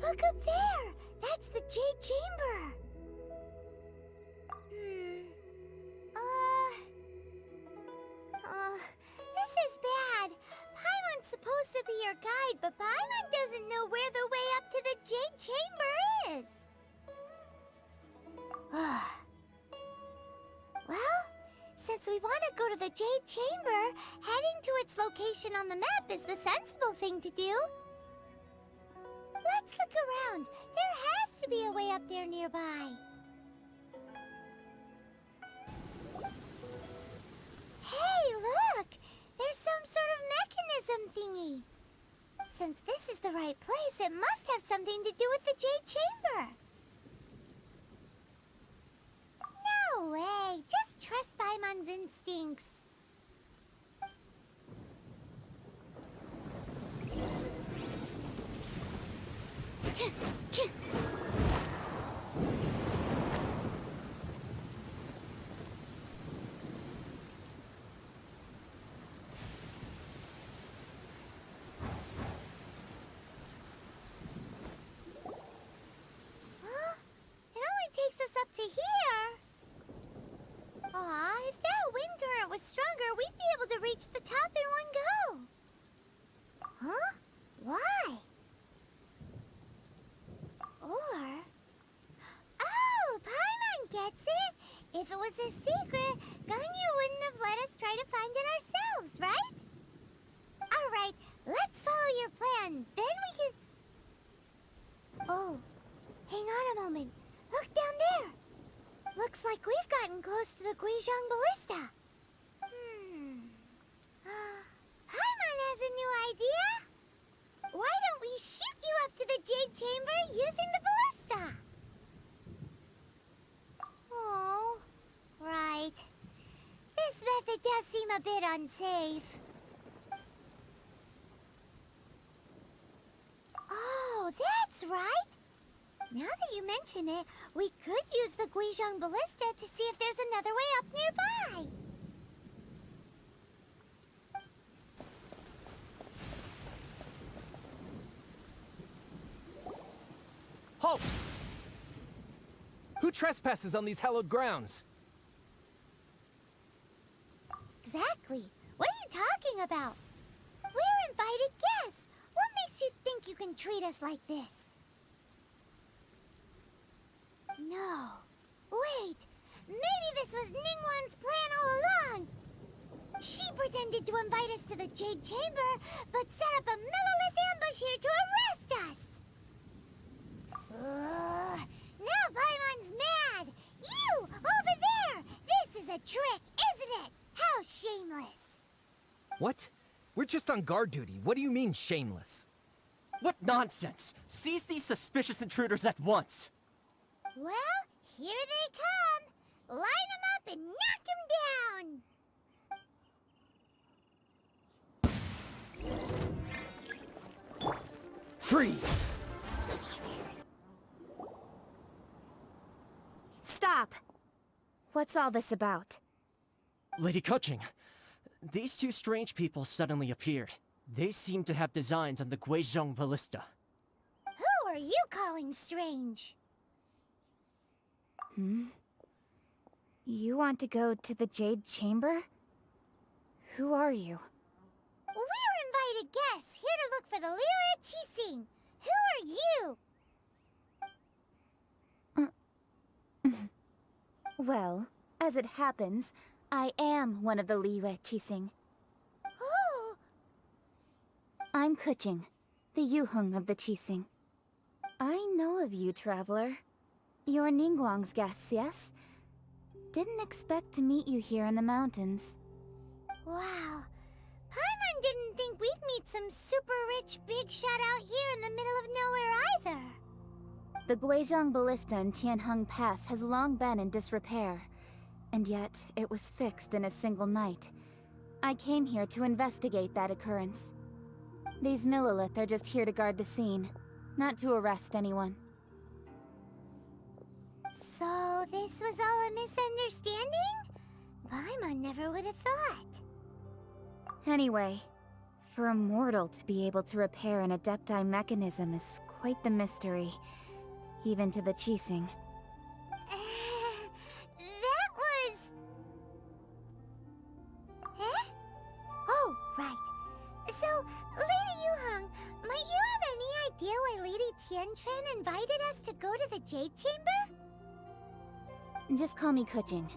Look up there! That's the Jade Chamber! This is bad. Paimon's supposed to be your guide, but Paimon doesn't know where the way up to the Jade Chamber is. Well, since we want to go to the Jade Chamber, heading to its location on the map is the sensible thing to do. Let's look around. There has to be a way up there nearby. Hey, look! There's some sort of mechanism thingy. Since this is the right place, it must have something to do with the Jade Chamber. No way! Just trust Paimon's instincts. Takes us up to here. Aw, if that wind current was stronger, we'd be able to reach the top in one go. Huh? Why? Or... Oh, Paimon gets it! If it was a secret, Ganyu wouldn't have let us try to find it ourselves, right? Alright, let's follow your plan. Then we can... Oh, hang on a moment. Look down there! Looks like we've gotten close to the Guizhong Ballista. Paimon has a new idea! Why don't we shoot you up to the Jade Chamber using the ballista? Oh, right. This method does seem a bit unsafe. Oh, that's right! Now that you mention it, we could use the Guizhong Ballista to see if there's another way up nearby. Halt! Who trespasses on these hallowed grounds? Exactly. What are you talking about? We're invited guests. What makes you think you can treat us like this? No. Wait! Maybe this was Ningguang's plan all along! She pretended to invite us to the Jade Chamber, but set up a Millilith ambush here to arrest us! Now Paimon's mad! You! Over there! This is a trick, isn't it? How shameless! What? We're just on guard duty. What do you mean, shameless? What nonsense! Seize these suspicious intruders at once! Well, here they come. Line them up and knock them down. Freeze! Stop! What's all this about? Lady Keqing, these two strange people suddenly appeared. They seem to have designs on the Guizhong Ballista. Who are you calling strange? You want to go to the Jade Chamber? Who are you? We're invited guests, here to look for the Liyue Qixing. Who are you? Well, as it happens, I am one of the Liyue Qixing. Who? I'm Keqing, the Yuheng of the Qixing. I know of you, traveler. You're Ningguang's guests, yes? Didn't expect to meet you here in the mountains. Wow. Paimon didn't think we'd meet some super rich big shot out here in the middle of nowhere either. The Guizhong Ballista in Tianheng Pass has long been in disrepair, and yet it was fixed in a single night. I came here to investigate that occurrence. These Millilith are just here to guard the scene, not to arrest anyone. So this was all a misunderstanding? Paimon never would have thought. Anyway, For a mortal to be able to repair an Adepti mechanism is quite the mystery, even to the Qixing. That was... Eh? Oh, right. So, Lady Yuheng, might you have any idea why Lady Tianquan invited us to go to the Jade Chamber? Just call me Kuching.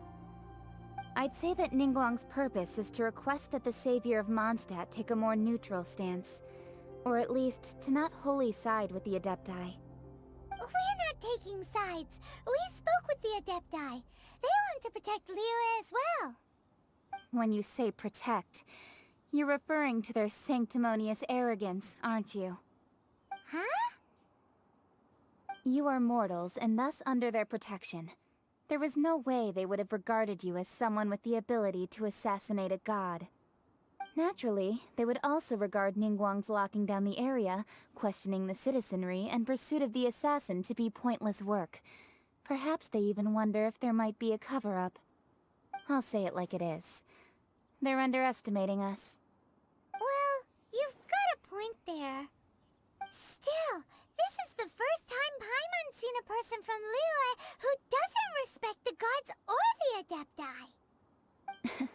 I'd say that Ningguang's purpose is to request that the savior of Mondstadt take a more neutral stance. Or at least, to not wholly side with the Adepti. We're not taking sides. We spoke with the Adepti. They want to protect Liyue as well. When you say protect, you're referring to their sanctimonious arrogance, aren't you? Huh? You are mortals, and thus under their protection. There was no way they would have regarded you as someone with the ability to assassinate a god. Naturally, they would also regard Ningguang's locking down the area, questioning the citizenry, and pursuit of the assassin to be pointless work. Perhaps they even wonder if there might be a cover-up. I'll say it like it is. They're underestimating us. Well, you've got a point there. Still, this is the first time Paimon's seen a person from Liyue who doesn't respect the gods or the Adepti.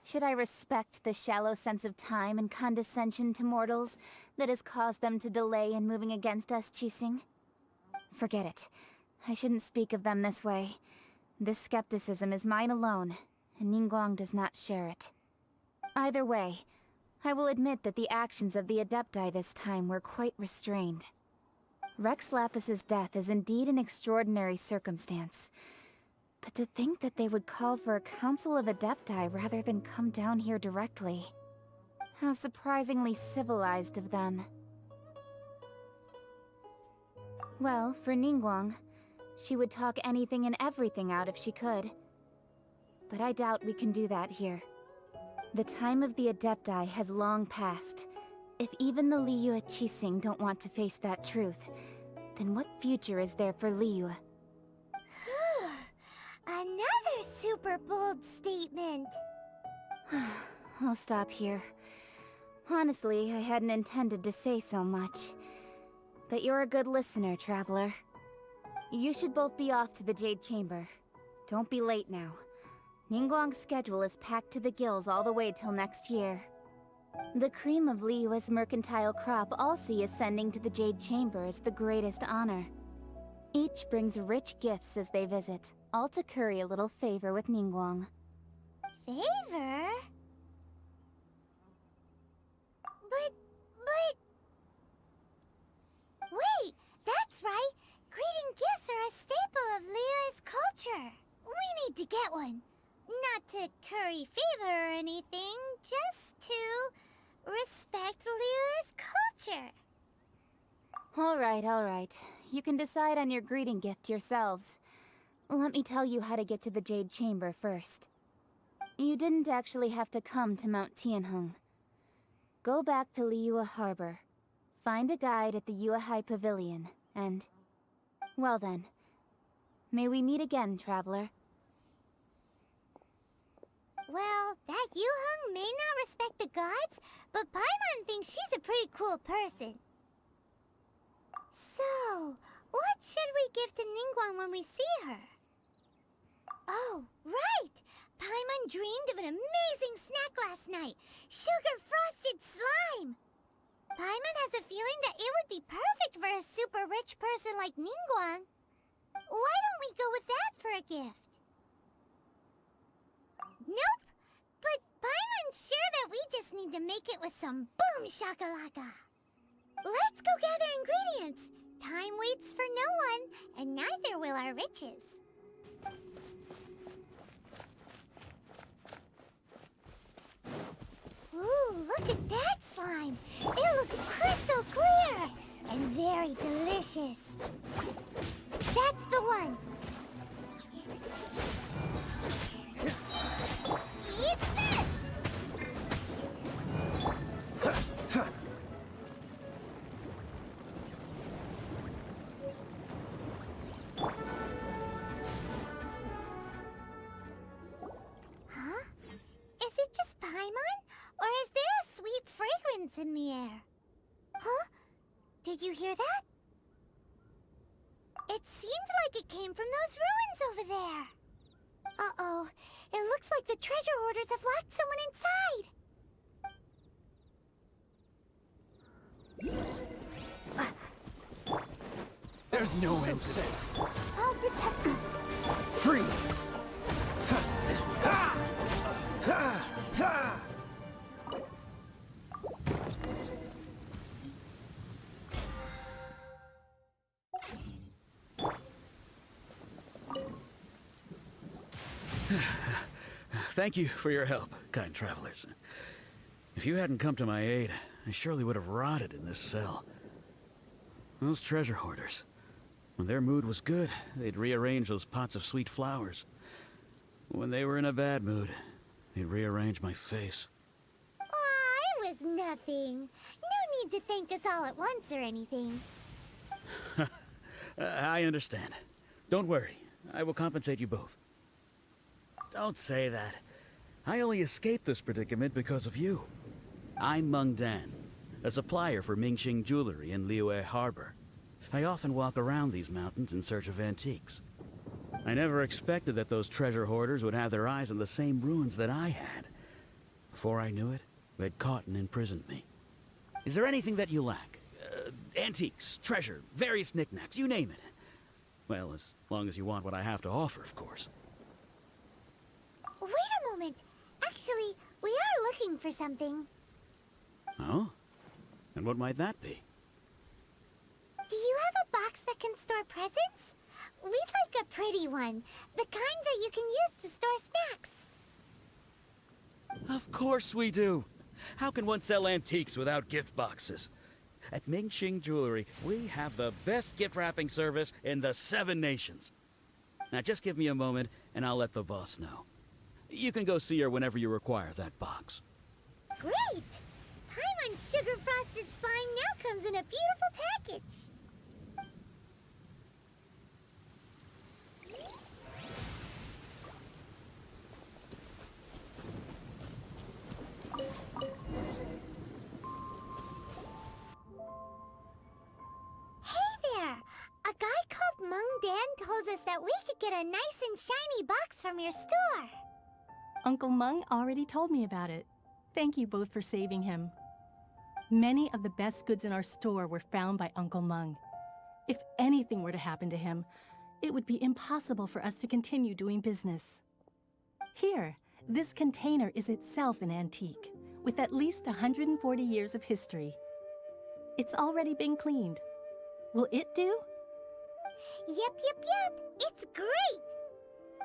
Should I respect the shallow sense of time and condescension to mortals that has caused them to delay in moving against us, Qixing? Forget it. I shouldn't speak of them this way. This skepticism is mine alone, and Ningguang does not share it. Either way, I will admit that the actions of the Adepti this time were quite restrained. Rex Lapis's death is indeed an extraordinary circumstance. But to think that they would call for a council of Adepti rather than come down here directly. How surprisingly civilized of them. Well, for Ningguang, she would talk anything and everything out if she could. But I doubt we can do that here. The time of the Adepti has long passed. If even the Liyue Qixing don't want to face that truth, then what future is there for Liyue? Another super bold statement. I'll stop here. Honestly, I hadn't intended to say so much. But you're a good listener, Traveler. You should both be off to the Jade Chamber. Don't be late now. Ningguang's schedule is packed to the gills all the way till next year. The cream of Liyue's mercantile crop all see ascending to the Jade Chamber as the greatest honor. Each brings rich gifts as they visit, all to curry a little favor with Ningguang. Favor? But... Wait, that's right! Greeting gifts are a staple of Liyue's culture. We need to get one. Not to curry favor or anything, just to respect Liyue's culture. All right. You can decide on your greeting gift yourselves. Let me tell you how to get to the Jade Chamber first. You didn't actually have to come to Mount Tianheng. Go back to Liyue Harbor. Find a guide at the Yuehai Pavilion, and... well then. May we meet again, Traveler. Well, that Yuheng may not respect the gods, but Paimon thinks she's a pretty cool person. So, what should we give to Ningguang when we see her? Oh, right! Paimon dreamed of an amazing snack last night! Sugar-frosted slime! Paimon has a feeling that it would be perfect for a super rich person like Ningguang. Why don't we go with that for a gift? Nope! But Paimon's sure that we just need to make it with some boom shakalaka. Let's go gather ingredients. Time waits for no one, and neither will our riches. Ooh, look at that slime. It looks crystal clear and very delicious. That's the one. Eat this! Huh? Is it just Paimon? Or is there a sweet fragrance in the Did you hear that? It seemed like it came from those ruins over there. Uh-oh. It looks like the treasure hoarders have locked someone inside. There's no end to this. I'll protect us. Freeze! Thank you for your help, kind travelers. If you hadn't come to my aid, I surely would have rotted in this cell. Those treasure hoarders, when their mood was good, they'd rearrange those pots of sweet flowers. When they were in a bad mood, they'd rearrange my face. Aw, it was nothing. No need to thank us all at once or anything. I understand. Don't worry, I will compensate you both. Don't say that. I only escaped this predicament because of you. I'm Meng Dan, a supplier for Mingxing jewelry in Liyue Harbor. I often walk around these mountains in search of antiques. I never expected that those treasure hoarders would have their eyes on the same ruins that I had. Before I knew it, they'd caught and imprisoned me. Is there anything that you lack? Antiques, treasure, various knickknacks, you name it. Well, as long as you want what I have to offer, of course. Wait a moment. Actually, we are looking for something. Oh? And what might that be? Do you have a box that can store presents? We'd like a pretty one. The kind that you can use to store snacks. Of course we do. How can one sell antiques without gift boxes? At Mingxing Jewelry, we have the best gift wrapping service in the 7 nations. Now just give me a moment and I'll let the boss know. You can go see her whenever you require that box. Great! Paimon's sugar frosted slime now comes in a beautiful package. A guy called Meng Dan told us that we could get a nice and shiny box from your store. Uncle Meng already told me about it. Thank you both for saving him. Many of the best goods in our store were found by Uncle Meng. If anything were to happen to him, it would be impossible for us to continue doing business. Here, this container is itself an antique, with at least 140 years of history. It's already been cleaned. Will it do? Yep. It's great.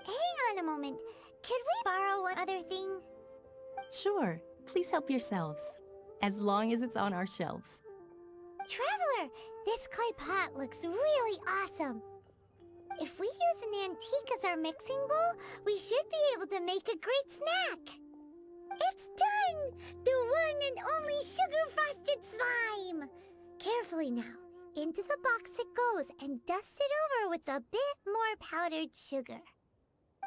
Hang on a moment. Could we borrow one other thing? Sure. Please help yourselves. As long as it's on our shelves. Traveler, this clay pot looks really awesome. If we use an antique as our mixing bowl, we should be able to make a great snack. It's done! The one and only sugar-frosted slime! Carefully now. Into the box it goes and dust it over with a bit more powdered sugar.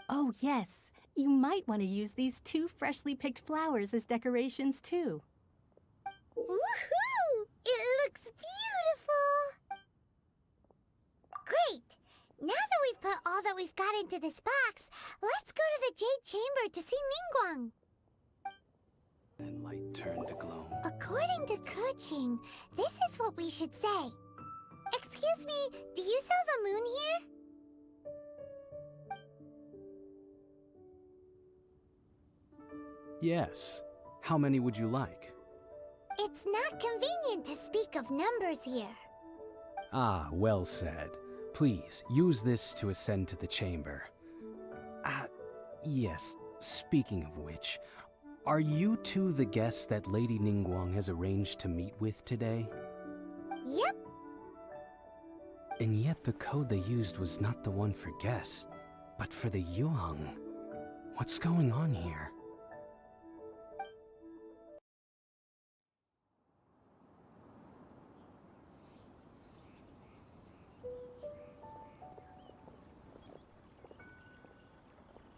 Oh yes, you might want to use these 2 freshly picked flowers as decorations too. Woohoo! It looks beautiful! Great! Now that we've put all that we've got into this box, let's go to the Jade Chamber to see Ningguang. And light turned to gloom. According to Kuching, this is what we should say. Excuse me, do you sell the moon here? Yes. How many would you like? It's not convenient to speak of numbers here. Ah, well said. Please, use this to ascend to the chamber. Yes, speaking of which, are you two the guests that Lady Ningguang has arranged to meet with today? Yep. And yet the code they used was not the one for guests, but for the Yuheng. What's going on here?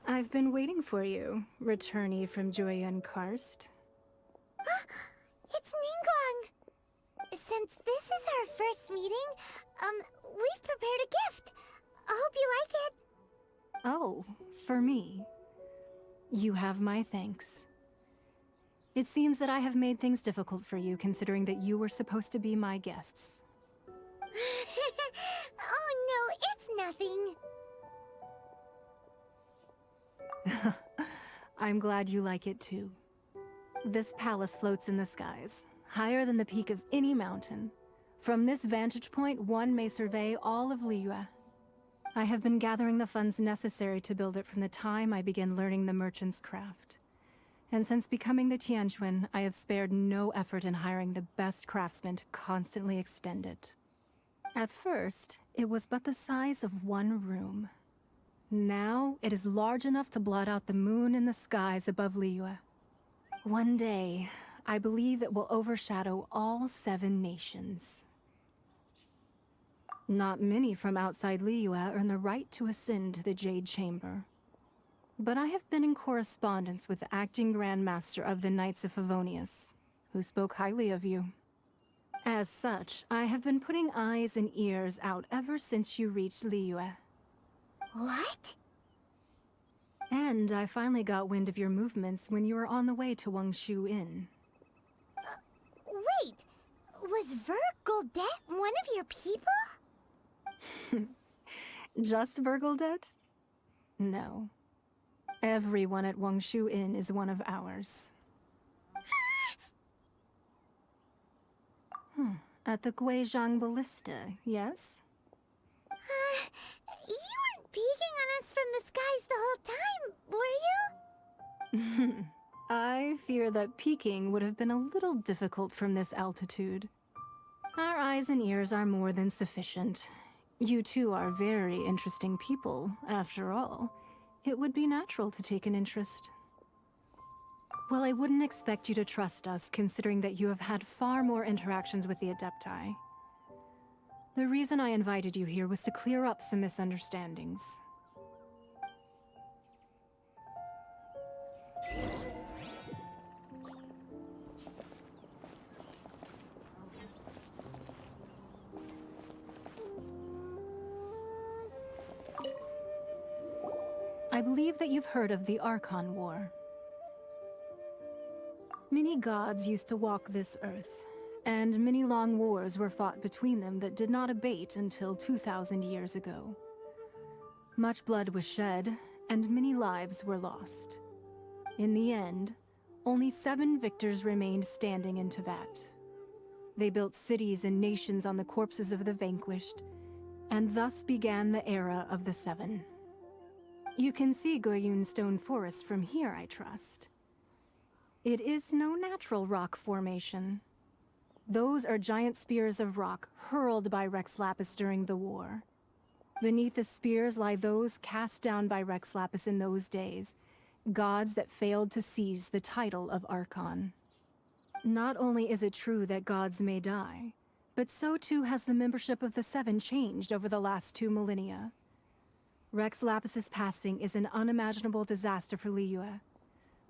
I've been waiting for you, returnee from Joyun Karst. It's Ningguang! Since this is our first we've prepared a gift. I hope you like it. Oh, for me. You have my thanks. It seems that I have made things difficult for you, considering that you were supposed to be my guests. Oh no, it's nothing. I'm glad you like it too. This palace floats in the skies, higher than the peak of any mountain. From this vantage point, one may survey all of Liyue. I have been gathering the funds necessary to build it from the time I began learning the merchant's craft. And since becoming the Tianquan, I have spared no effort in hiring the best craftsmen to constantly extend it. At first, it was but the size of one room. Now, it is large enough to blot out the moon in the skies above Liyue. One day, I believe it will overshadow all 7 nations. Not many from outside Liyue earn the right to ascend to the Jade Chamber. But I have been in correspondence with the acting Grand Master of the Knights of Favonius, who spoke highly of you. As such, I have been putting eyes and ears out ever since you reached Liyue. What? And I finally got wind of your movements when you were on the way to Wangshu Inn. Wait, was Vergoldet one of your people? Just Vergoldet? No. Everyone at Wangshu Inn is one of ours. At the Guizhang Ballista, yes? You weren't peeking on us from the skies the whole time, were you? I fear that peeking would have been a little difficult from this altitude. Our eyes and ears are more than sufficient. You two are very interesting people, after all. It would be natural to take an interest. Well, I wouldn't expect you to trust us, considering that you have had far more interactions with the Adepti. The reason I invited you here was to clear up some misunderstandings. I believe that you've heard of the Archon War. Many gods used to walk this earth, and many long wars were fought between them that did not abate until 2,000 years ago. Much blood was shed, and many lives were lost. In the end, only 7 victors remained standing in Tevat. They built cities and nations on the corpses of the vanquished, and thus began the era of the 7. You can see Goyun Stone Forest from here, I trust. It is no natural rock formation. Those are giant spears of rock hurled by Rex Lapis during the war. Beneath the spears lie those cast down by Rex Lapis in those days, gods that failed to seize the title of Archon. Not only is it true that gods may die, but so too has the membership of the 7 changed over the last 2 millennia. Rex Lapis's passing is an unimaginable disaster for Liyue,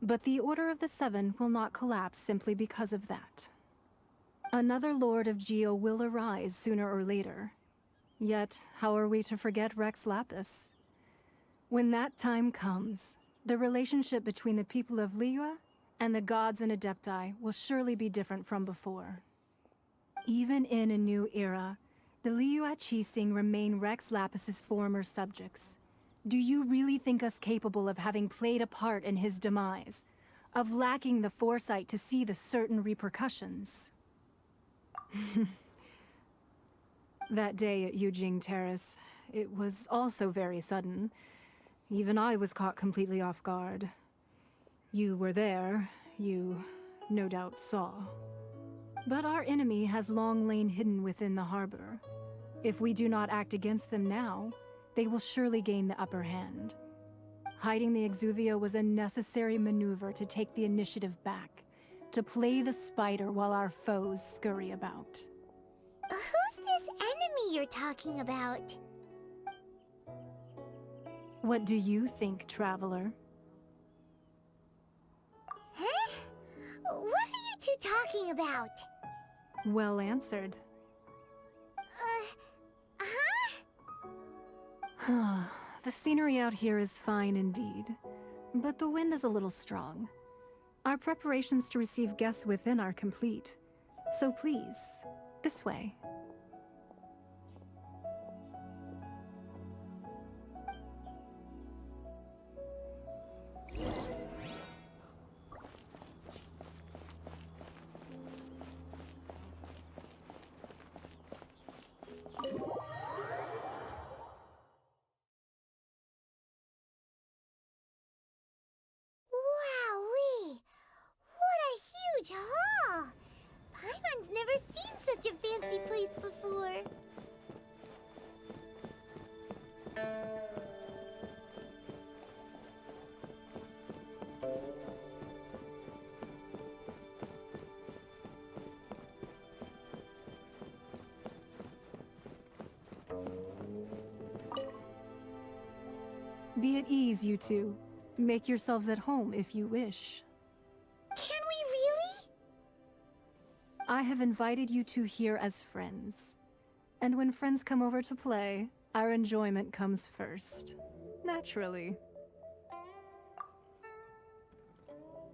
but the Order of the 7 will not collapse simply because of that. Another Lord of Geo will arise sooner or later. Yet, how are we to forget Rex Lapis? When that time comes, the relationship between the people of Liyue and the gods and Adepti will surely be different from before. Even in a new era, the Liyue Qixing remain Rex Lapis's former subjects. Do you really think us capable of having played a part in his demise? Of lacking the foresight to see the certain repercussions? That day at Yujing Terrace, it was also very sudden. Even I was caught completely off guard. You were there, you no doubt saw. But our enemy has long lain hidden within the harbor. If we do not act against them now, they will surely gain the upper hand. Hiding the Exuvio was a necessary maneuver to take the initiative back, to play the spider while our foes scurry about. Who's this enemy you're talking about? What do you think, Traveler? Huh? What are you two talking about? Well answered. How The scenery out here is fine indeed, but the wind is a little strong. Our preparations to receive guests within are complete. So please, this way. Wowee! What a huge hall! Paimon's never seen such a fancy place before. Be at ease, you two. Make yourselves at home if you wish. Can we really? I have invited you two here as friends. And when friends come over to play, our enjoyment comes first. Naturally.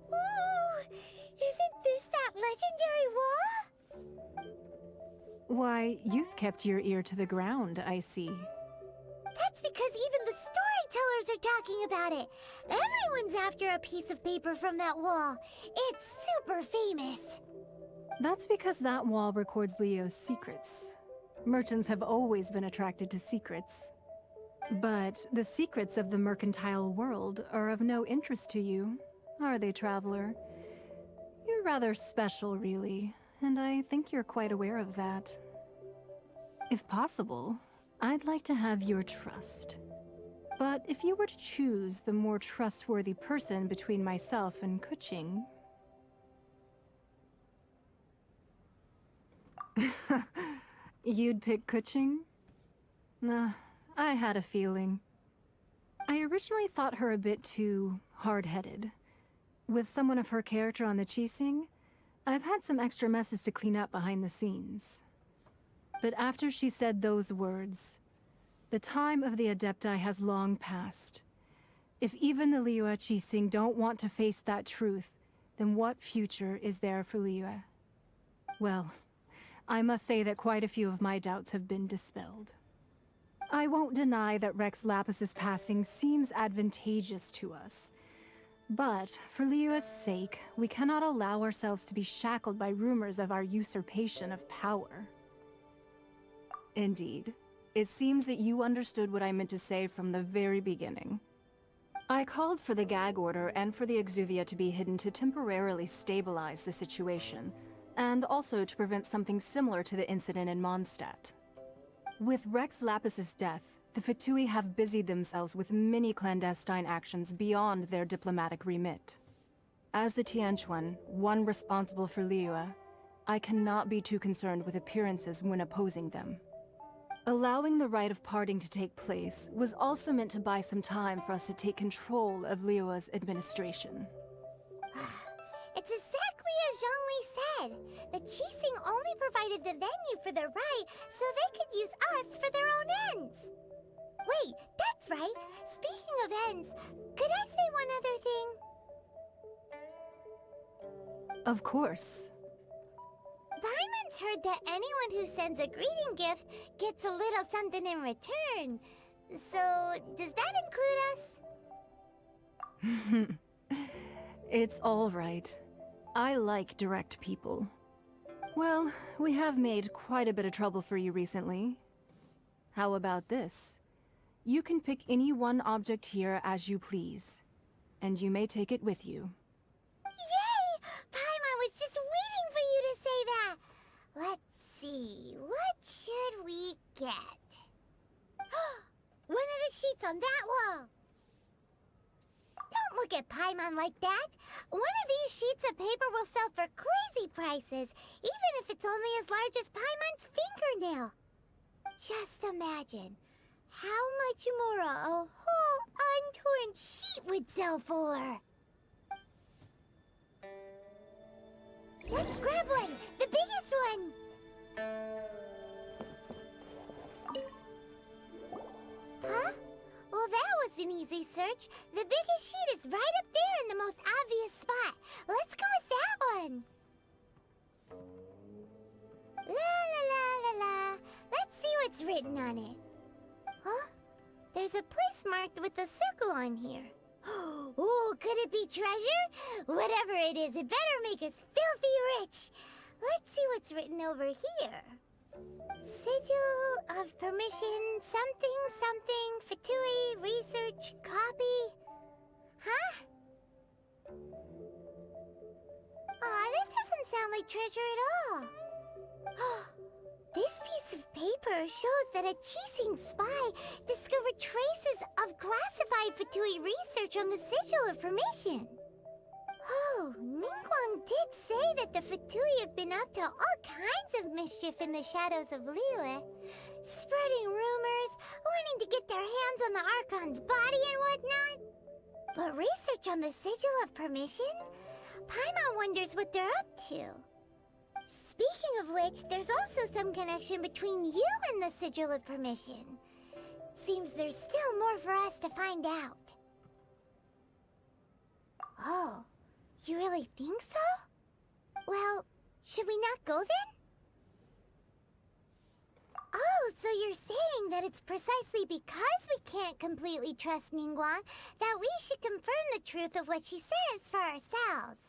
Ooh! Isn't this that legendary wall? Why, you've kept your ear to the ground, I see. That's because even the storytellers are talking about it. Everyone's after a piece of paper from that wall. It's super famous. That's because that wall records Leo's secrets. Merchants have always been attracted to secrets. But the secrets of the mercantile world are of no interest to you, are they, traveler? You're rather special, really, and I think you're quite aware of that. If possible, I'd like to have your trust. But if you were to choose the more trustworthy person between myself and Kuching... You'd pick Kuching? Nah, I had a feeling. I originally thought her a bit too hard-headed. With someone of her character on the Qixing, I've had some extra messes to clean up behind the scenes. But after she said those words, the time of the Adepti has long passed. If even the Liyue Qixing don't want to face that truth, then what future is there for Liyue? Well, I must say that quite a few of my doubts have been dispelled. I won't deny that Rex Lapis's passing seems advantageous to us. But, for Liyue's sake, we cannot allow ourselves to be shackled by rumors of our usurpation of power. Indeed. It seems that you understood what I meant to say from the very beginning. I called for the gag order and for the Exuvia to be hidden to temporarily stabilize the situation, and also to prevent something similar to the incident in Mondstadt. With Rex Lapis's death, the Fatui have busied themselves with many clandestine actions beyond their diplomatic remit. As the Tianquan, one responsible for Liyue, I cannot be too concerned with appearances when opposing them. Allowing the rite of parting to take place was also meant to buy some time for us to take control of Liyue's administration. It's exactly as Zhongli said. The Qixing only provided the venue for their rite so they could use us for their own ends. Wait, that's right. Speaking of ends, could I say one other thing? Of course. Paimon's heard that anyone who sends a greeting gift gets a little something in return. So, does that include us? It's all right. I like direct people. Well, we have made quite a bit of trouble for you recently. How about this? You can pick any one object here as you please, and you may take it with you. Yay! Paimon was just waiting for you to say that! Let's see, what should we get? One of the sheets on that wall! Don't look at Paimon like that! One of these sheets of paper will sell for crazy prices, even if it's only as large as Paimon's fingernail. Just imagine how much more a whole untorn sheet would sell for. Let's grab one! The biggest one! Huh? research, the biggest sheet is right up there in the most obvious spot. Let's go with that one. La la la la la. Let's see what's written on it. Huh? There's a place marked with a circle on here. Oh, could it be treasure? Whatever it is, it better make us filthy rich. Let's see what's written over here. Sigil of permission, something, something, Fatui, research, copy. Huh? Aw, that doesn't sound like treasure at all. This piece of paper shows that a Qixing spy discovered traces of classified Fatui research on the Sigil of Permission. Oh, Ningguang did say that the Fatui have been up to all kinds of mischief in the shadows of Liyue, spreading rumors, wanting to get their hands on the Archon's body and whatnot. But research on the Sigil of Permission? Paimon wonders what they're up to. Speaking of which, there's also some connection between you and the Sigil of Permission. Seems there's still more for us to find out. Oh, you really think so? Well, should we not go then? Oh, so you're saying that it's precisely because we can't completely trust Ningguang that we should confirm the truth of what she says for ourselves.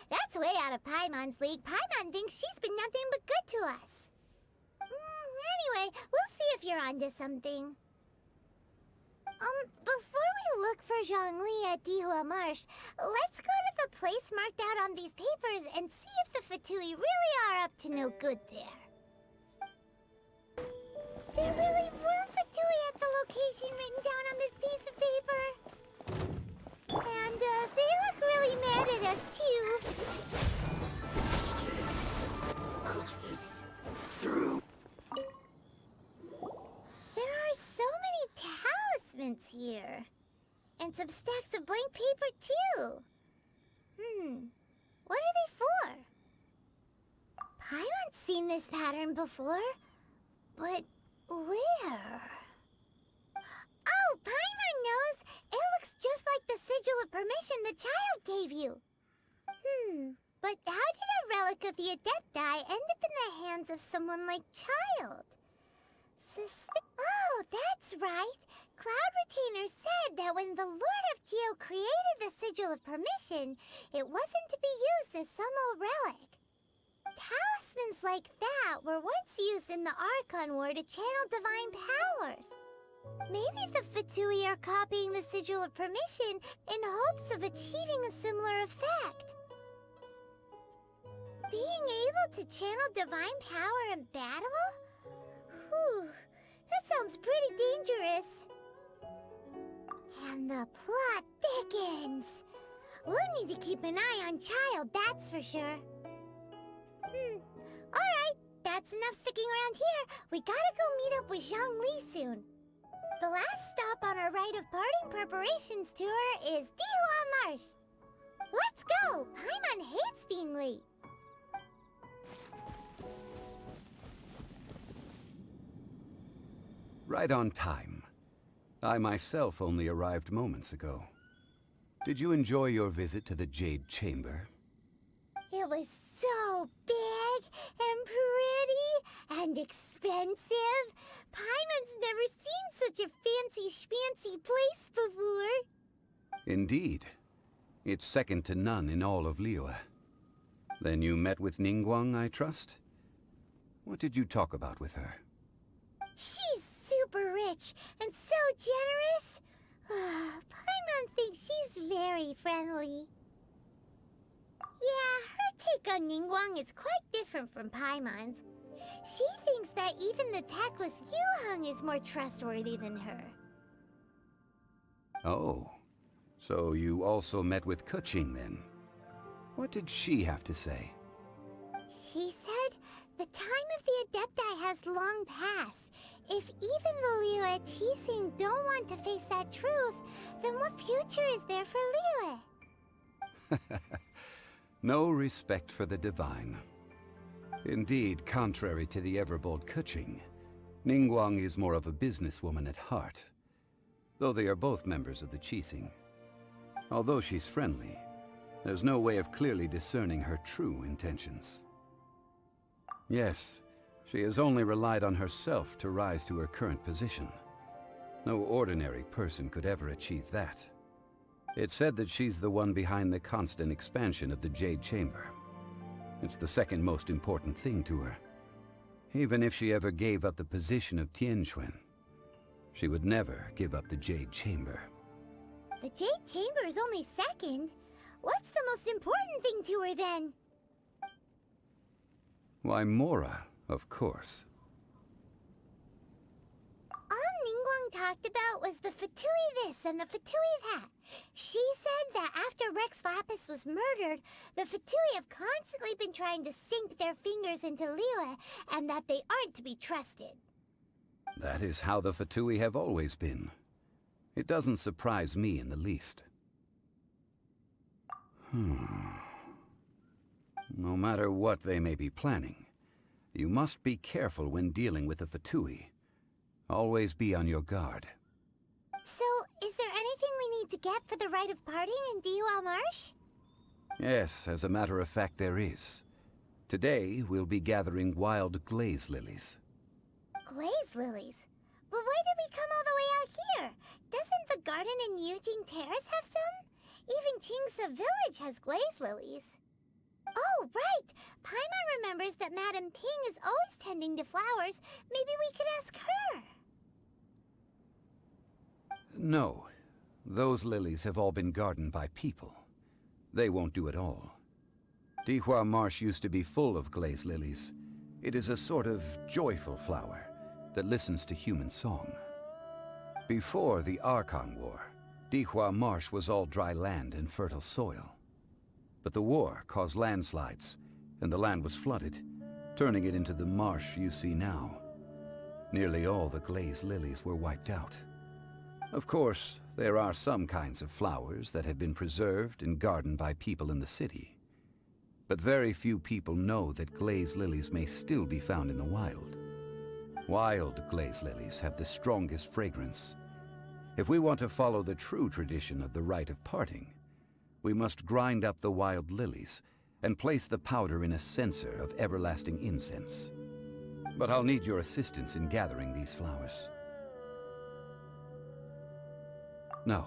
That's way out of Paimon's league. Paimon thinks she's been nothing but good to us. Anyway, we'll see if you're onto something. Before we look for Zhongli at Dihua Marsh, let's go to the place marked out on these papers and see if the Fatui really are up to no good there. There really were Fatui at the location written down on this piece of paper. And, they look really mad at us, too. There are so many talismans here. And some stacks of blank paper, too. What are they for? Paimon's seen this pattern before. But where? Oh, Paimon knows! It looks just like the Sigil of Permission the child gave you. But how did a relic of the Adepti end up in the hands of someone like Child? Oh, that's right! Cloud Retainer said that when the Lord of Geo created the Sigil of Permission, it wasn't to be used as some old relic. Talismans like that were once used in the Archon War to channel divine powers. Maybe the Fatui are copying the Sigil of Permission in hopes of achieving a similar effect. Being able to channel divine power in battle? Whew, that sounds pretty dangerous. And the plot thickens. We'll need to keep an eye on Child, that's for sure. Alright, that's enough sticking around here. We gotta go meet up with Zhongli soon. The last stop on our rite of parting preparations tour is Dihua Marsh. Let's go! Paimon hates being late. Right on time. I myself only arrived moments ago. Did you enjoy your visit to the Jade Chamber? It was so big and pretty and expensive. Paimon's never seen such a fancy schmancy place before. Indeed. It's second to none in all of Liyue. Then you met with Ningguang, I trust? What did you talk about with her? She's super rich and so generous. Paimon thinks she's very friendly. Yeah, her take on Ningguang is quite different from Paimon's. She thinks that even the tactless Yuheng is more trustworthy than her. Oh, so you also met with Keqing then? What did she have to say? She said the time of the Adepti has long passed. If even the Liyue Qixing don't want to face that truth, then what future is there for Liyue? No respect for the divine. Indeed, contrary to the ever-bold Keqing, Ningguang is more of a businesswoman at heart. though they are both members of the Qixing. Although she's friendly, there's no way of clearly discerning her true intentions. Yes, she has only relied on herself to rise to her current position. No ordinary person could ever achieve that. It's said that she's the one behind the constant expansion of the Jade Chamber. It's the second most important thing to her. Even if she ever gave up the position of Tianquan, she would never give up the Jade Chamber. The Jade Chamber is only second. What's the most important thing to her then? Why, Mora, of course. All Ningguang talked about was the Fatui this and the Fatui that. She said that after Rex Lapis was murdered, the Fatui have constantly been trying to sink their fingers into Liyue, and that they aren't to be trusted. That is how the Fatui have always been. It doesn't surprise me in the least. No matter what they may be planning, you must be careful when dealing with the Fatui. Always be on your guard. So, is there anything we need to get for the rite of parting in Dihua Marsh? Yes, as a matter of fact, there is. Today, we'll be gathering wild glaze lilies. Glaze lilies? But why did we come all the way out here? Doesn't the garden in Yujing Terrace have some? Even Qingsa Village has glaze lilies. Oh, right! Paimon remembers that Madame Ping is always tending to flowers. Maybe we could ask her. No. Those lilies have all been gardened by people. They won't do it all. Dihua Marsh used to be full of glaze lilies. It is a sort of joyful flower that listens to human song. Before the Archon War, Dihua Marsh was all dry land and fertile soil. But the war caused landslides, and the land was flooded, turning it into the marsh you see now. Nearly all the glaze lilies were wiped out. Of course, there are some kinds of flowers that have been preserved and gardened by people in the city. But very few people know that glaze lilies may still be found in the wild. Wild glaze lilies have the strongest fragrance. If we want to follow the true tradition of the rite of parting, we must grind up the wild lilies and place the powder in a censer of everlasting incense. But I'll need your assistance in gathering these flowers. No,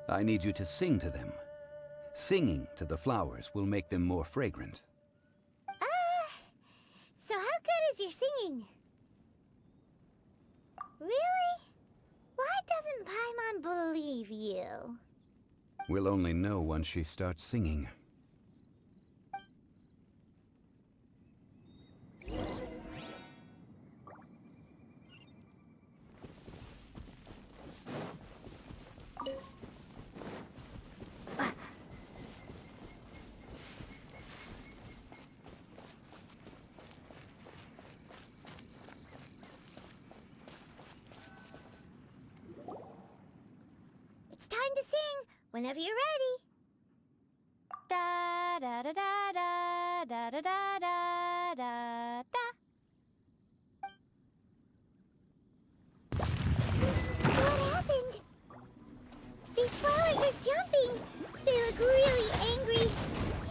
I need you to sing to them. Singing to the flowers will make them more fragrant. So how good is your singing? Really? Why doesn't Paimon believe you? We'll only know once she starts singing. It's time to sing. Whenever you're ready. Da da da da da da da da da da da. What happened? These flowers are jumping. They look really angry.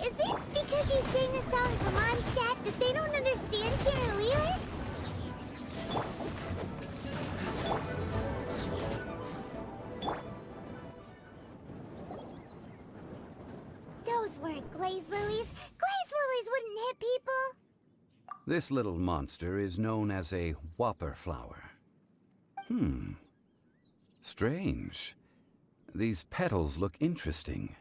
Is it because you sang a song from Mondstadt that they don't understand here in Liyue? Those weren't glaze lilies. Glaze lilies wouldn't hit people. This little monster is known as a whopper flower. Strange. These petals look interesting.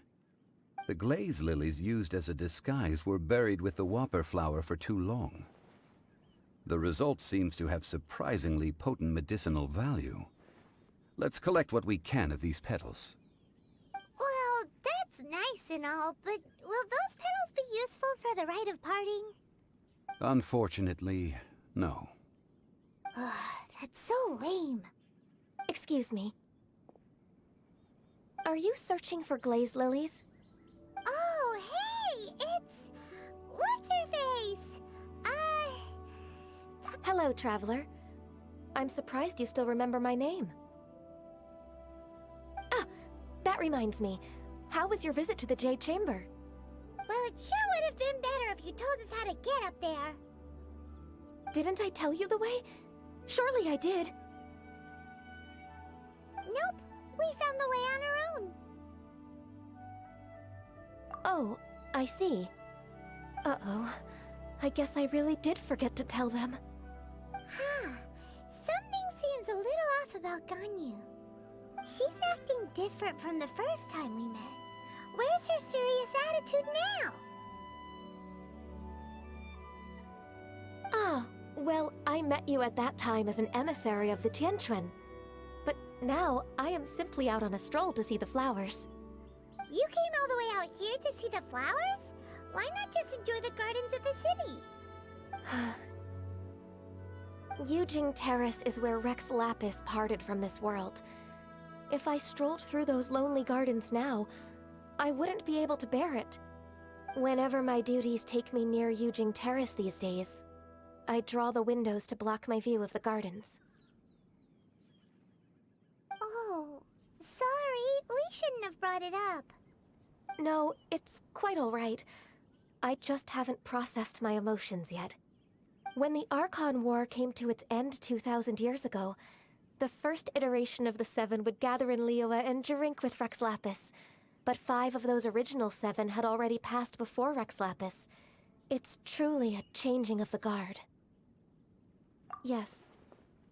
The glaze lilies used as a disguise were buried with the whopper flower for too long. The result seems to have surprisingly potent medicinal value. Let's collect what we can of these petals. Well, that's nice and all, but will those petals be useful for the rite of parting? Unfortunately, no. That's so lame. Excuse me. Are you searching for glaze lilies? Oh, hey! It's... What's-her-face? Hello, traveler. I'm surprised you still remember my name. That reminds me. How was your visit to the Jade Chamber? Well, it sure would have been better if you told us how to get up there. Didn't I tell you the way? Surely I did. Nope, we found the way on our own. Oh, I see. Uh-oh. I guess I really did forget to tell them. Huh. Something seems a little off about Ganyu. She's acting different from the first time we met. Where's her serious attitude now? Ah, well, I met you at that time as an emissary of the Tianquan. But now, I am simply out on a stroll to see the flowers. You came all the way out here to see the flowers? Why not just enjoy the gardens of the city? Yujing Terrace is where Rex Lapis parted from this world. If I strolled through those lonely gardens now, I wouldn't be able to bear it. Whenever my duties take me near Yujing Terrace these days, I draw the windows to block my view of the gardens. Oh, sorry. We shouldn't have brought it up. No, it's quite all right. I just haven't processed my emotions yet. When the Archon War came to its end 2,000 years ago, the first iteration of the Seven would gather in Liyue and drink with Rex Lapis. But 5 of those original 7 had already passed before Rex Lapis. It's truly a changing of the guard. Yes.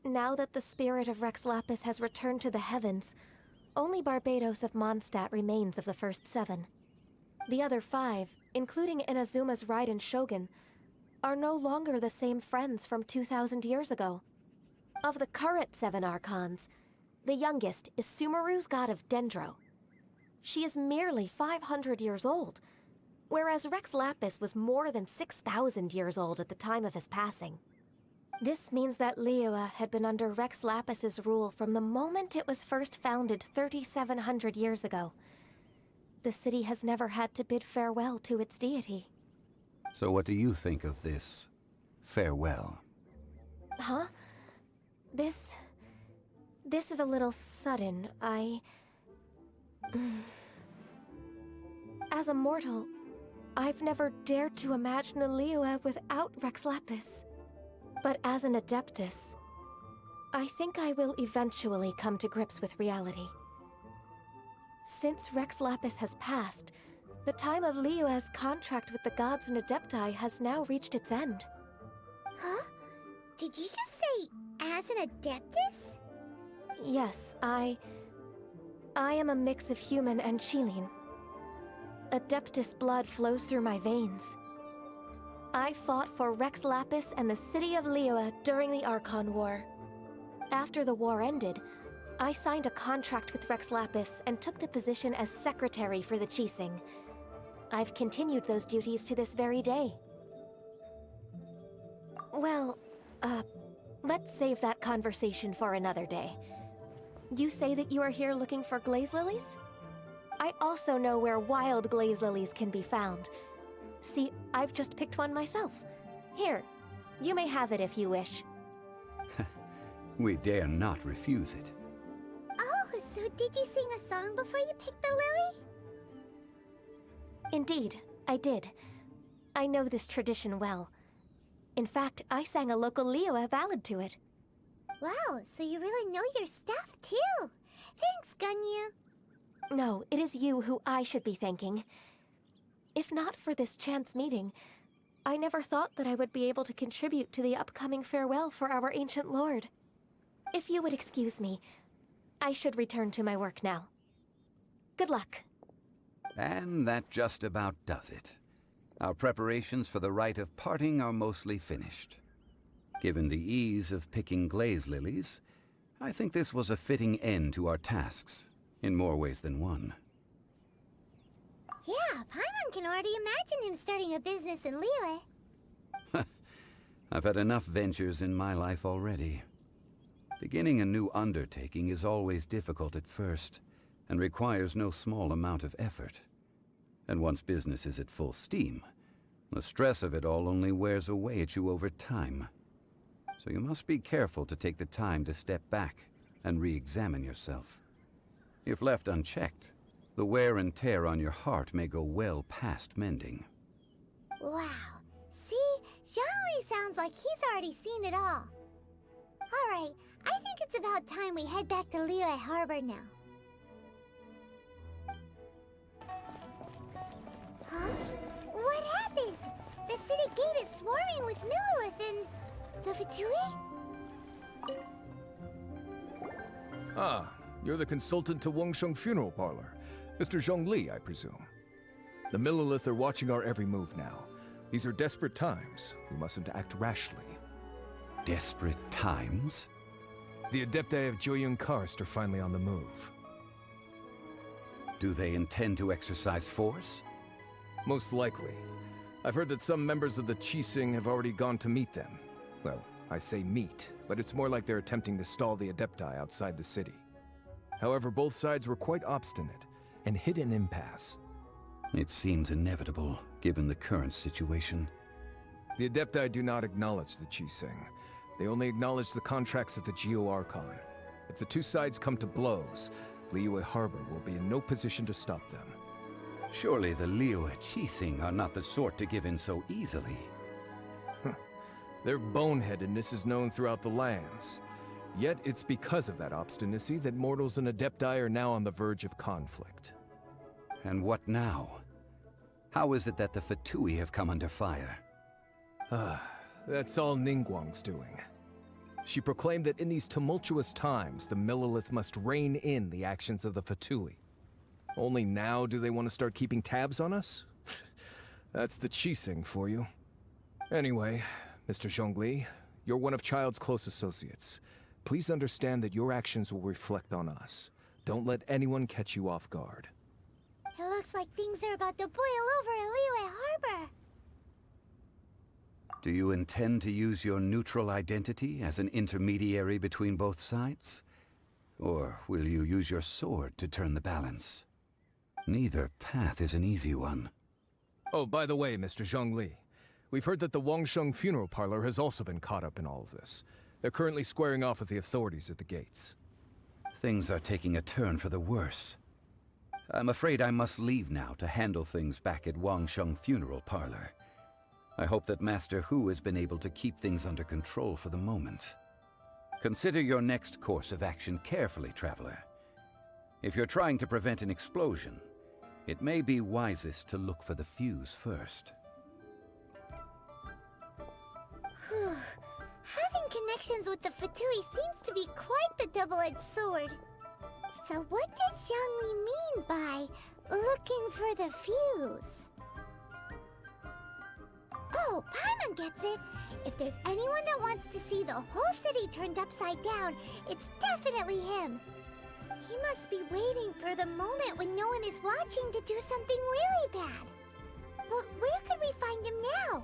Now that the spirit of Rex Lapis has returned to the heavens, only Barbados of Mondstadt remains of the first 7. The other 5, including Inazuma's Raiden Shogun, are no longer the same friends from 2,000 years ago. Of the current 7 Archons, the youngest is Sumeru's god of Dendro. She is merely 500 years old, whereas Rex Lapis was more than 6,000 years old at the time of his passing. This means that Liyue had been under Rex Lapis's rule from the moment it was first founded 3,700 years ago. The city has never had to bid farewell to its deity. So what do you think of this farewell? Huh? This is a little sudden. As a mortal, I've never dared to imagine a Liyue without Rex Lapis. But as an Adeptus, I think I will eventually come to grips with reality. Since Rex Lapis has passed, the time of Liyue's contract with the gods and Adepti has now reached its end. Huh? Did you just say, as an Adeptus? Yes, I am a mix of human and Qilin. Adeptus blood flows through my veins. I fought for Rex Lapis and the city of Liyue during the Archon War. After the war ended, I signed a contract with Rex Lapis and took the position as secretary for the Qixing. I've continued those duties to this very day. Well, let's save that conversation for another day. You say that you are here looking for glaze lilies? I also know where wild glaze lilies can be found. See, I've just picked one myself. Here, you may have it if you wish. We dare not refuse it. Oh, so did you sing a song before you picked the lily? Indeed, I did. I know this tradition well. In fact, I sang a local Liyue ballad to it. Wow, so you really know your stuff, too. Thanks, Ganyu. No, it is you who I should be thanking. If not for this chance meeting, I never thought that I would be able to contribute to the upcoming farewell for our ancient lord. If you would excuse me, I should return to my work now. Good luck. And that just about does it. Our preparations for the rite of parting are mostly finished. Given the ease of picking glaze lilies, I think this was a fitting end to our tasks, in more ways than one. Yeah, Paimon can already imagine him starting a business in Liyue. I've had enough ventures in my life already. Beginning a new undertaking is always difficult at first, and requires no small amount of effort. And once business is at full steam, the stress of it all only wears away at you over time. So you must be careful to take the time to step back and re-examine yourself. If left unchecked, The wear and tear on your heart may go well past mending. Wow. See? Zhongli sounds like he's already seen it all. Alright, I think it's about time we head back to Liyue Harbor now. Huh? What happened? The city gate is swarming with Millilith and... the Fatui? Ah, you're the consultant to Wangsheng Funeral Parlor. Mr. Zhongli, I presume. The Millilith are watching our every move now. These are desperate times. We mustn't act rashly. Desperate times? The Adepti of Joyun Karst are finally on the move. Do they intend to exercise force? Most likely. I've heard that some members of the Qixing have already gone to meet them. Well, I say meet, but it's more like they're attempting to stall the Adepti outside the city. However, both sides were quite obstinate and hit an impasse. It seems inevitable, given the current situation. The Adepti do not acknowledge the Qixing. They only acknowledge the contracts of the Geo-Archon. If the two sides come to blows, Liyue Harbor will be in no position to stop them. Surely the Liyue Qixing are not the sort to give in so easily. Their boneheadedness is known throughout the lands. Yet it's because of that obstinacy that mortals and Adepti are now on the verge of conflict. And what now? How is it that the Fatui have come under fire? That's all Ningguang's doing. She proclaimed that in these tumultuous times, the Millilith must rein in the actions of the Fatui. Only now do they want to start keeping tabs on us? That's the Qixing for you. Anyway, Mr. Zhongli, you're one of Child's close associates. Please understand that your actions will reflect on us. Don't let anyone catch you off guard. It looks like things are about to boil over in Liyue Harbor. Do you intend to use your neutral identity as an intermediary between both sides? Or will you use your sword to turn the balance? Neither path is an easy one. Oh, by the way, Mr. Zhongli, we've heard that the Wangsheng Funeral Parlor has also been caught up in all of this. They're currently squaring off with the authorities at the gates. Things are taking a turn for the worse. I'm afraid I must leave now to handle things back at Wangsheng Funeral Parlor. I hope that Master Hu has been able to keep things under control for the moment. Consider your next course of action carefully, Traveler. If you're trying to prevent an explosion, it may be wisest to look for the fuse first. Whew. Having connections with the Fatui seems to be quite the double-edged sword. So what does Zhongli mean by looking for the fuse? Oh, Paimon gets it! If there's anyone that wants to see the whole city turned upside down, it's definitely him. He must be waiting for the moment when no one is watching to do something really bad. But where could we find him now?